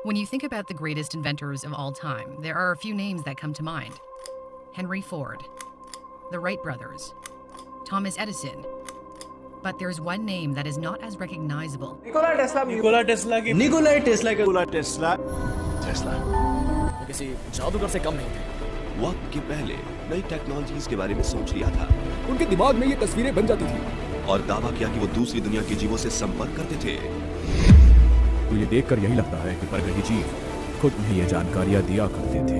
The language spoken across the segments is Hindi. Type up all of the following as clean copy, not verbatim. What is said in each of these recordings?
When you think about the greatest inventors of all time, there are a few names that come to mind. Henry Ford, the Wright brothers, Thomas Edison. But there's one name that is not as recognizable. Nikola Tesla. वो किसी जादूगर से कम नहीं थे। वक्त के पहले नई टेक्नोलॉजीज के बारे में सोच लिया था उनके दिमाग में ये तस्वीरें बन जाती थी और दावा किया कि वो दूसरी दुनिया के जीवों से संपर्क करते थे। तो ये देखकर यही लगता है कि परग्रही जीव खुद उन्हें ये जानकारियां दिया करते थे।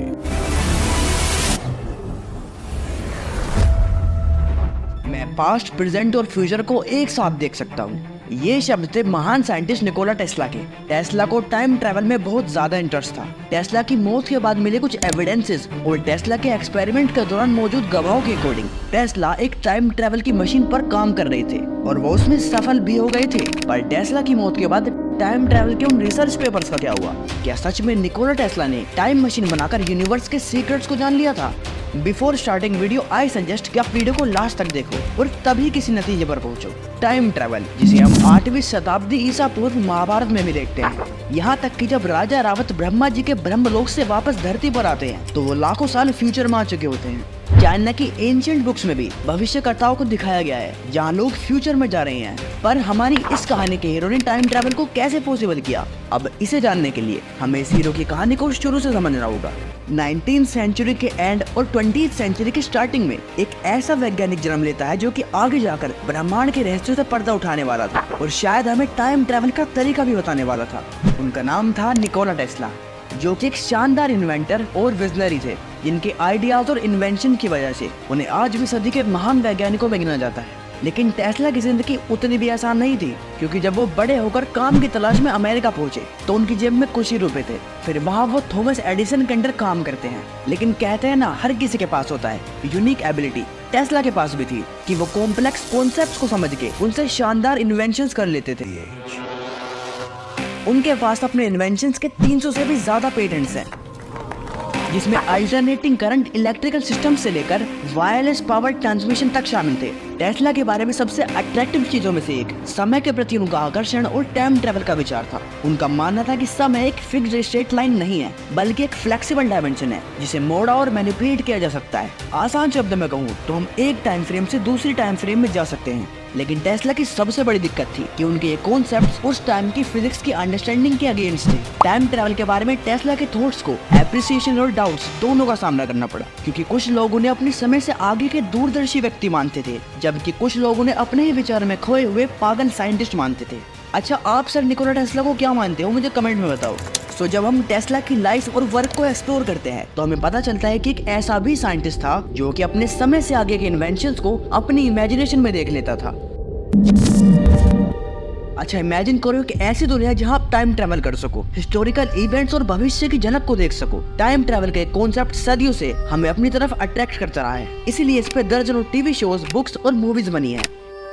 मैं पास्ट, प्रेजेंट और फ्यूचर को एक साथ देख सकता हूँ। ये शब्द थे महान साइंटिस्ट निकोला टेस्ला के। टेस्ला को टाइम ट्रैवल में बहुत ज्यादा इंटरेस्ट था। टेस्ला की मौत के बाद मिले कुछ एविडेंसेस और टेस्ला के एक्सपेरिमेंट के दौरान मौजूद गवाहों के अकॉर्डिंग टेस्ला एक टाइम ट्रैवल की मशीन पर काम कर रहे थे और वो उसमें सफल भी हो गए थे। पर टेस्ला की मौत के बाद टाइम ट्रैवल के उन रिसर्च पेपर्स का क्या हुआ? क्या सच में निकोला टेस्ला ने टाइम मशीन बनाकर यूनिवर्स के सीक्रेट्स को जान लिया था? Before starting video I suggest कि आप वीडियो को लास्ट तक देखो और तभी किसी नतीजे पर पहुंचो। टाइम ट्रैवल, जिसे हम 8वीं शताब्दी ईसा पूर्व महाभारत में भी देखते हैं। यहाँ तक कि जब राजा रावत ब्रह्मा जी के ब्रह्मलोक से वापस धरती पर आते हैं तो वो लाखों साल फ्यूचर में आ चुके होते हैं। चाइना की एंशिएंट बुक्स में भी भविष्यकर्ताओं को दिखाया गया है जहाँ लोग फ्यूचर में जा रहे हैं। पर हमारी इस कहानी के हीरो ने टाइम ट्रैवल को कैसे पॉसिबल किया? अब इसे जानने के लिए हमें इस हीरो की कहानी को शुरू से समझना होगा। 19th सेंचुरी के एंड और 20th सेंचुरी के स्टार्टिंग में एक ऐसा वैज्ञानिक जन्म लेता है जो कि आगे जाकर ब्रह्मांड के रहस्यों से पर्दा उठाने वाला था और शायद हमें टाइम ट्रैवल का तरीका भी बताने वाला था। उनका नाम था निकोला टेस्ला, जो कि एक शानदार इन्वेंटर और विजनरी थे जिनके आइडियाज और इन्वेंशन की वजह से उन्हें आज भी सदी के महान वैज्ञानिकों में गिना जाता है। लेकिन टेस्ला की जिंदगी उतनी भी आसान नहीं थी, क्योंकि जब वो बड़े होकर काम की तलाश में अमेरिका पहुंचे तो उनकी जेब में कुछ ही रुपए थे। फिर वहाँ वो थॉमस एडिसन के अंडर काम करते हैं। लेकिन कहते हैं ना, हर किसी के पास होता है यूनिक एबिलिटी। टेस्ला के पास भी थी कि वो कॉम्प्लेक्स कॉन्सेप्ट्स को समझ के उनसे शानदार इन्वेंशंस कर लेते थे। उनके पास अपने इन्वेंशंस के 300 से भी ज्यादा पेटेंट्स हैं, जिसमें अल्टरनेटिंग करंट इलेक्ट्रिकल सिस्टम से लेकर वायरलेस पावर ट्रांसमिशन तक शामिल थे। टेस्ला के बारे में सबसे अट्रैक्टिव चीजों में से एक समय के प्रति उनका आकर्षण और टाइम ट्रैवल का विचार था। उनका मानना था कि समय एक फिक्स्ड स्ट्रेट लाइन नहीं है, बल्कि एक फ्लेक्सिबल डायमेंशन है जिसे मोड़ा और मैनिपुलेट किया जा सकता है। आसान शब्द में कहूँ तो हम एक टाइम फ्रेम से दूसरी टाइम फ्रेम में जा सकते हैं। लेकिन टेस्ला की सबसे बड़ी दिक्कत थी कि उनके ये कॉन्सेप्ट्स उस टाइम की फिजिक्स की अंडरस्टैंडिंग के अगेंस्ट थे। टाइम ट्रैवल के बारे में टेस्ला के थॉट्स को एप्रिसिएशन और डाउट्स दोनों का सामना करना पड़ा, क्योंकि कुछ लोग उन्हें अपने समय से आगे के दूरदर्शी व्यक्ति मानते थे, जबकि कुछ लोग उन्हें अपने ही विचार में खोए हुए पागल साइंटिस्ट मानते थे। अच्छा, आप सर निकोला टेस्ला को क्या मानते हो? मुझे कमेंट में बताओ। सो जब हम टेस्ला की लाइफ और वर्क को एक्सप्लोर करते हैं तो हमें पता चलता है कि एक ऐसा भी साइंटिस्ट था जो कि अपने समय से आगे के इन्वेंशंस को अपनी इमेजिनेशन में देख लेता था। अच्छा, इमेजिन करो कि ऐसी दुनिया जहां आप टाइम ट्रैवल कर सको, हिस्टोरिकल इवेंट्स और भविष्य की झलक को देख सको। टाइम ट्रैवल के कॉन्सेप्ट सदियों से हमें अपनी तरफ अट्रैक्ट करता रहा है, इसीलिए इस पे दर्जनों टीवी शोज, बुक्स और मूवीज बनी है।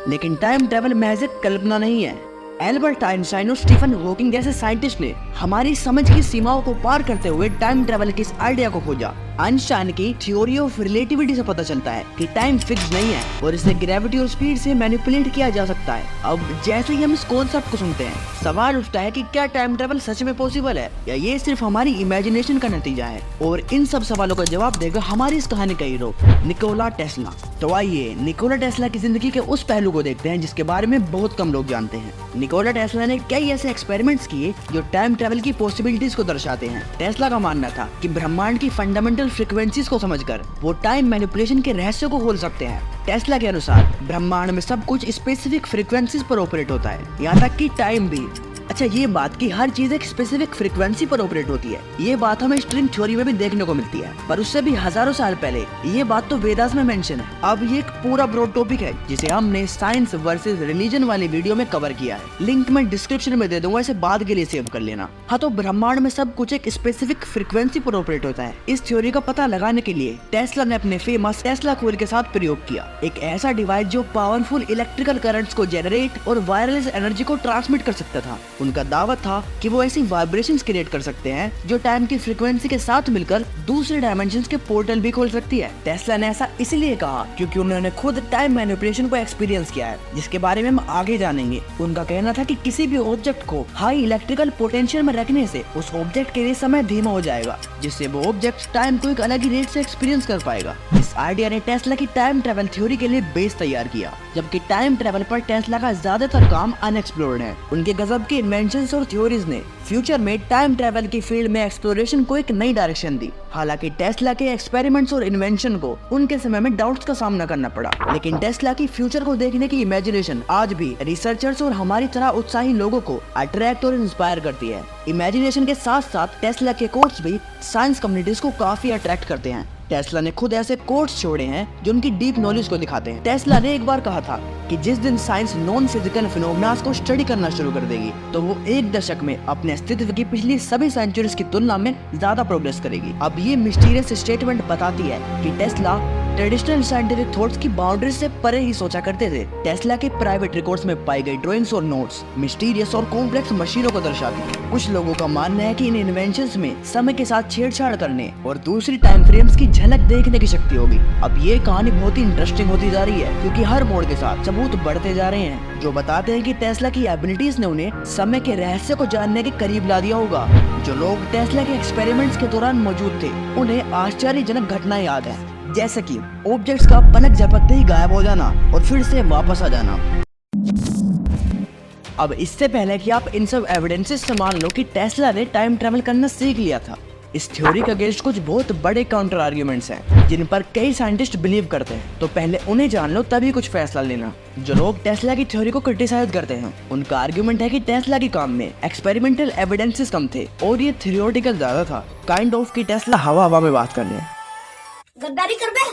लेकिन टाइम ट्रैवल महज एक कल्पना नहीं है। एल्बर्ट आइंस्टाइन और स्टीफन हॉकिंग जैसे साइंटिस्ट ने हमारी समझ की सीमाओं को पार करते हुए टाइम ट्रैवल के इस आइडिया को खोजा। आइंस्टाइन की थ्योरी ऑफ रिलेटिविटी से पता चलता है कि टाइम फिक्स नहीं है और इसे ग्रेविटी और स्पीड से मैनिपुलेट किया जा सकता है। अब जैसे ही हम इस कॉन्सेप्ट को सुनते हैं, सवाल उठता है कि क्या टाइम ट्रैवल सच में पॉसिबल है या ये सिर्फ हमारी इमेजिनेशन का नतीजा है? और इन सब सवालों का जवाब देगा हमारी इस कहानी का हीरो निकोला टेस्ला। तो आइए निकोला टेस्ला की जिंदगी के उस पहलू को देखते हैं जिसके बारे में बहुत कम लोग जानते हैं। निकोला टेस्ला ने कई ऐसे एक्सपेरिमेंट्स किए जो टाइम ट्रैवल की पॉसिबिलिटीज को दर्शाते हैं। टेस्ला का मानना था कि ब्रह्मांड की फंडामेंटल फ्रीक्वेंसीज को समझकर वो टाइम मैनिपुलेशन के रहस्य को खोल सकते हैं। टेस्ला के अनुसार ब्रह्मांड में सब कुछ स्पेसिफिक फ्रीक्वेंसीज पर ऑपरेट होता है, यहाँ तक कि टाइम भी। अच्छा, ये बात कि हर चीज एक स्पेसिफिक फ्रीक्वेंसी पर ऑपरेट होती है, ये बात हमें स्ट्रिंग थ्योरी में भी देखने को मिलती है, पर उससे भी हजारों साल पहले ये बात तो वेदास में मेंशन है। अब ये एक पूरा ब्रॉड टॉपिक है जिसे हमने साइंस वर्सेस रिलीजन वाली वीडियो में कवर किया है। लिंक मैं डिस्क्रिप्शन में दे दूंगा, इसे बाद के लिए सेव कर लेना। हाँ, तो ब्रह्मांड में सब कुछ एक स्पेसिफिक फ्रीक्वेंसी पर ऑपरेट होता है। इस थ्योरी का पता लगाने के लिए टेस्ला ने अपने फेमस टेस्ला कॉइल के साथ प्रयोग किया, एक ऐसा डिवाइस जो पावरफुल इलेक्ट्रिकल करंट्स को जनरेट और वायरलेस एनर्जी को ट्रांसमिट कर सकता था। उनका दावा था कि वो ऐसी वाइब्रेशंस क्रिएट कर सकते हैं जो टाइम की फ्रीक्वेंसी के साथ मिलकर दूसरे डायमेंशंस के पोर्टल भी खोल सकती है। टेस्ला ने ऐसा इसलिए कहा क्योंकि उन्होंने खुद टाइम मैनिपुलेशन को एक्सपीरियंस किया है, जिसके बारे में हम आगे जानेंगे। उनका कहना था कि किसी भी ऑब्जेक्ट को हाई इलेक्ट्रिकल पोटेंशियल में रखने से उस ऑब्जेक्ट के लिए समय धीमा हो जाएगा, जिससे वो ऑब्जेक्ट टाइम को एक अलग ही रेट से एक्सपीरियंस कर पाएगा। इस आइडिया ने टेस्ला की टाइम ट्रेवल थ्योरी के लिए बेस तैयार किया, जबकि टाइम ट्रेवल पर टेस्ला का ज्यादातर काम अनएक्सप्लोर्ड है। उनके गजब के इन्वेंशंस और थ्योरीज ने फ्यूचर में टाइम ट्रेवल की फील्ड में एक्सप्लोरेशन को एक नई डायरेक्शन दी। हालांकि टेस्ला के एक्सपेरिमेंट्स और इन्वेंशन को उनके समय में डाउट्स का सामना करना पड़ा, लेकिन टेस्ला की फ्यूचर को देखने की इमेजिनेशन आज भी रिसर्चर्स और हमारी तरह उत्साही लोगों को अट्रैक्ट और इंस्पायर करती है। इमेजिनेशन के साथ साथ टेस्ला के कोट्स भी साइंस कम्युनिटीज को काफी अट्रैक्ट करते हैं। टेस्ला ने खुद ऐसे कोट्स छोड़े हैं जो उनकी डीप नॉलेज को दिखाते हैं। टेस्ला ने एक बार कहा था कि जिस दिन साइंस नॉन फिजिकल फिनोमेना को स्टडी करना शुरू कर देगी तो वो एक दशक में अपने अस्तित्व की पिछली सभी सेंचुरीज की तुलना में ज्यादा प्रोग्रेस करेगी। अब ये मिस्टीरियस स्टेटमेंट बताती है कि टेस्ला ट्रेडिशनल साइंटिफिक थॉट्स की बाउंड्री से परे ही सोचा करते थे। टेस्ला के प्राइवेट रिकॉर्ड्स में पाई गई ड्राइंग्स और नोट्स मिस्टीरियस और कॉम्प्लेक्स मशीनों को दर्शाती हैं। कुछ लोगों का मानना है कि इन इन्वेंशंस में समय के साथ छेड़छाड़ करने और दूसरी टाइम फ्रेम्स की झलक देखने की शक्ति होगी। अब ये कहानी बहुत ही इंटरेस्टिंग होती जा रही है, क्योंकि हर मोड़ के साथ सबूत बढ़ते जा रहे हैं जो बताते हैं कि टेस्ला की एबिलिटीज ने उन्हें समय के रहस्य को जानने के करीब ला दिया होगा। जो लोग टेस्ला के एक्सपेरिमेंट्स के दौरान मौजूद थे उन्हें आश्चर्यजनक घटनाएं याद है, जैसे कि ऑब्जेक्ट्स का पलक झपकते ही गायब हो जाना और फिर से वापस आ जाना। अब इससे पहले कि आप इन सब एविडेंसेस से मान लो कि टेस्ला ने टाइम ट्रैवल करना सीख लिया था, इस थ्योरी के अगेंस्ट कुछ बहुत बड़े काउंटर आर्ग्यूमेंट्स हैं जिन पर कई साइंटिस्ट बिलीव करते हैं। तो पहले उन्हें जान लो तभी कुछ फैसला लेना। जो लोग टेस्ला की थ्योरी को क्रिटिसाइज करते हैं उनका आर्ग्यूमेंट है कि टेस्ला के काम में एक्सपेरिमेंटल एविडेंसेस कम थे और ये थ्योरेटिकल ज्यादा था। काइंड ऑफ की टेस्ला हवा हवा में बात कर रहे हैं। गद्दारी कर बे।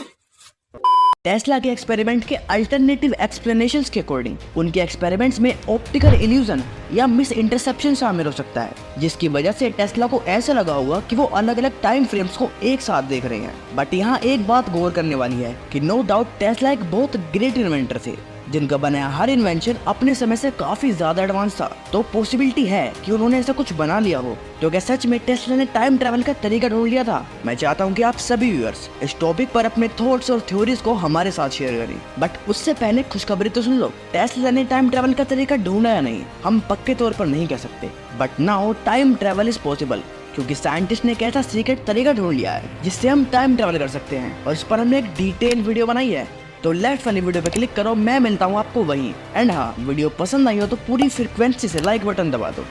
टेस्ला के एक्सपेरिमेंट के अल्टरनेटिव एक्सप्लेनेशंस के अकॉर्डिंग उनके एक्सपेरिमेंट्स में ऑप्टिकल इल्यूजन या मिस इंटरसेप्शन शामिल हो सकता है, जिसकी वजह से टेस्ला को ऐसा लगा हुआ कि वो अलग अलग टाइम फ्रेम्स को एक साथ देख रहे हैं। बट यहाँ एक बात गौर करने वाली है कि नो डाउट टेस्ला एक बहुत ग्रेट इन्वेंटर थे जिनका बनाया हर इन्वेंशन अपने समय से काफी ज्यादा एडवांस था। तो पॉसिबिलिटी है कि उन्होंने ऐसा कुछ बना लिया हो। तो क्या सच में टेस्ला ने टाइम ट्रैवल का तरीका ढूंढ लिया था? मैं चाहता हूँ कि आप सभी व्यूअर्स इस टॉपिक पर अपने थॉट्स और थ्योरीज को हमारे साथ शेयर करें। बट उससे पहले खुशखबरी तो सुन लो, टेस्ला ने टाइम ट्रैवल का तरीका ढूंढा या नहीं हम पक्के तौर पर नहीं कह सकते, but now time travel is possible, क्योंकि साइंटिस्ट ने एक ऐसा सीक्रेट तरीका ढूंढ लिया है जिससे हम टाइम ट्रैवल कर सकते हैं और इस पर हमने एक डिटेल वीडियो बनाई है। तो लेट्स वाली वीडियो पे क्लिक करो, मैं मिलता हूँ आपको वहीं। एंड हाँ, वीडियो पसंद आई हो तो पूरी फ्रीक्वेंसी से लाइक बटन दबा दो।